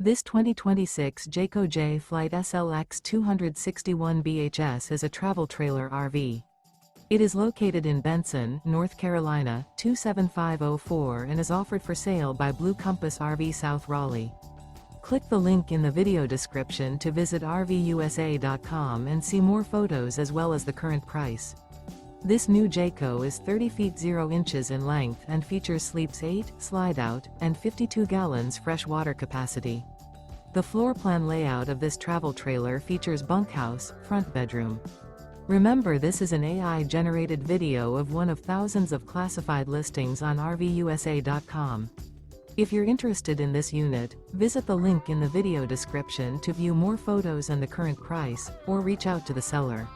This 2026 Jayco Jay Flight SLX 261 BHS is a travel trailer RV. It is located in Benson, North Carolina, 27504 and is offered for sale by Blue Compass RV South Raleigh. Click the link in the video description to visit RVUSA.com and see more photos as well as the current price. This new Jayco is 30 feet 0 inches in length and features sleeps 8, Slideout, and 52 gallons fresh water capacity. The floor plan layout of this travel trailer features bunkhouse, front bedroom. Remember, this is an AI-generated video of one of thousands of classified listings on RVUSA.com. If you're interested in this unit, visit the link in the video description to view more photos and the current price, or reach out to the seller.